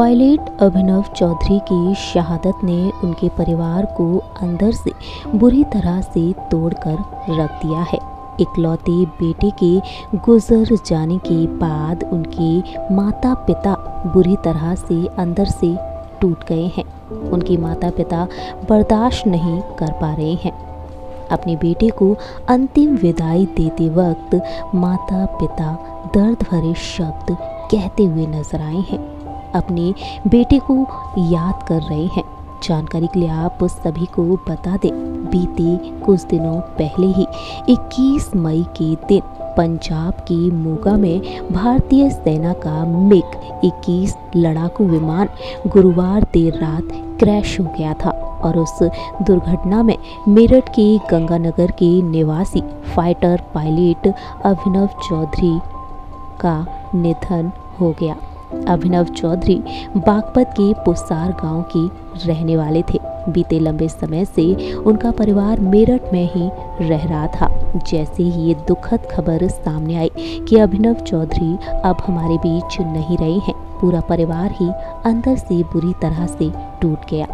Pilot अभिनव चौधरी की शहादत ने उनके परिवार को अंदर से बुरी तरह से तोड़कर रख दिया है। इकलौते बेटे के गुजर जाने के बाद उनके माता पिता बुरी तरह से अंदर से टूट गए हैं। उनके माता पिता बर्दाश्त नहीं कर पा रहे हैं। अपने बेटे को अंतिम विदाई देते वक्त माता पिता दर्द भरे शब्द कहते हुए नजर आए हैं। अपने बेटे को याद कर रहे हैं। जानकारी के लिए आप सभी को बता दें, बीते कुछ दिनों पहले ही 21 मई के दिन पंजाब के मोगा में भारतीय सेना का MiG-21 लड़ाकू विमान गुरुवार देर रात क्रैश हो गया था और उस दुर्घटना में मेरठ के गंगानगर के निवासी फाइटर पायलट अभिनव चौधरी का निधन हो गया। अभिनव चौधरी बागपत के पुसार गांव के रहने वाले थे। बीते लंबे समय से उनका परिवार मेरठ में ही रह रहा था। जैसे ही ये दुखद खबर सामने आई कि अभिनव चौधरी अब हमारे बीच नहीं रहे हैं, पूरा परिवार ही अंदर से बुरी तरह से टूट गया।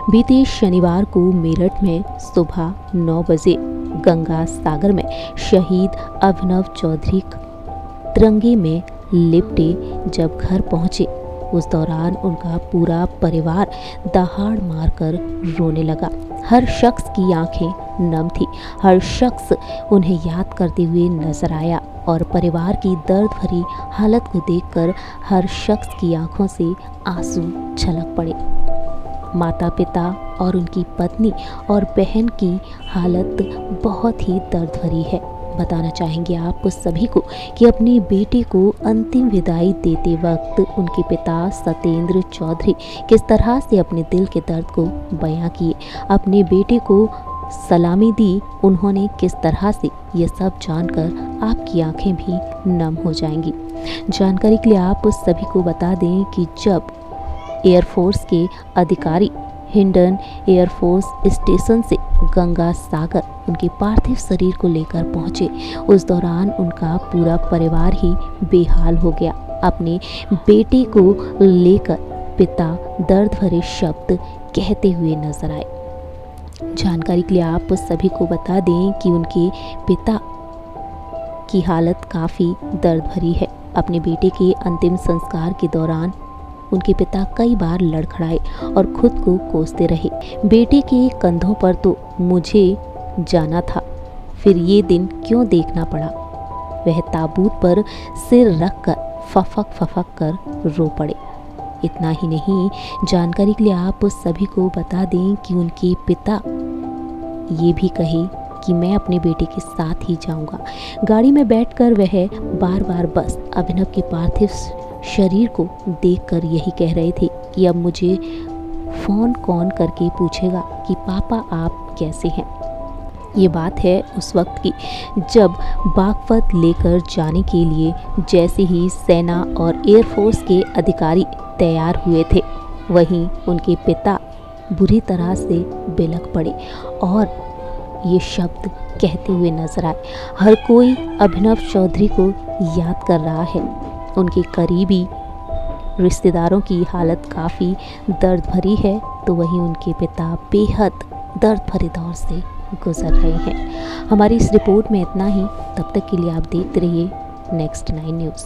बीते शनिवार को मेरठ में सुबह 9 बजे गंगा सागर में शहीद अभिनव चौधरी तिरंगे में लिपटे जब घर पहुंचे, उस दौरान उनका पूरा परिवार दहाड़ मारकर रोने लगा। हर शख्स की आंखें नम थी। हर शख्स उन्हें याद करते हुए नजर आया और परिवार की दर्द भरी हालत को देखकर हर शख्स की आंखों से आंसू छलक पड़े। माता पिता और उनकी पत्नी और बहन की हालत बहुत ही दर्द भरी है। बताना चाहेंगे आप सभी को कि अपने बेटे को अंतिम विदाई देते वक्त उनके पिता सत्येंद्र चौधरी किस तरह से अपने दिल के दर्द को बयां किए, अपने बेटे को सलामी दी उन्होंने किस तरह से, ये सब जानकर आपकी आंखें भी नम हो जाएंगी। जानकारी के लिए आप सभी को बता दें कि जब एयरफोर्स के अधिकारी हिंडन एयरफोर्स स्टेशन से गंगा सागर उनके पार्थिव शरीर को लेकर पहुंचे, उस दौरान उनका पूरा परिवार ही बेहाल हो गया। अपने बेटे को लेकर पिता दर्द भरे शब्द कहते हुए नजर आए। जानकारी के लिए आप सभी को बता दें कि उनके पिता की हालत काफ़ी दर्द भरी है। अपने बेटे के अंतिम संस्कार के दौरान उनके पिता कई बार लड़खड़ाए और खुद को कोसते रहे। बेटे के कंधों पर तो मुझे जाना था, फिर ये दिन क्यों देखना पड़ा। वह ताबूत पर सिर रखकर फफक कर रो पड़े। इतना ही नहीं, जानकारी के लिए आप सभी को बता दें कि उनके पिता ये भी कहे कि मैं अपने बेटे के साथ ही जाऊंगा। गाड़ी में बैठकर वह बार बार बस अभिनव के पार्थिव शरीर को देखकर यही कह रहे थे कि अब मुझे फ़ोन कौन करके पूछेगा कि पापा आप कैसे हैं। ये बात है उस वक्त की जब बागपत लेकर जाने के लिए जैसे ही सेना और एयरफोर्स के अधिकारी तैयार हुए थे, वहीं उनके पिता बुरी तरह से बिलख पड़े और ये शब्द कहते हुए नजर आए। हर कोई अभिनव चौधरी को याद कर रहा है। उनके करीबी रिश्तेदारों की हालत काफ़ी दर्द भरी है, तो वहीं उनके पिता बेहद दर्द भरे दौर से गुजर रहे हैं। हमारी इस रिपोर्ट में इतना ही। तब तक के लिए आप देखते रहिए नेक्स्ट 9 न्यूज़।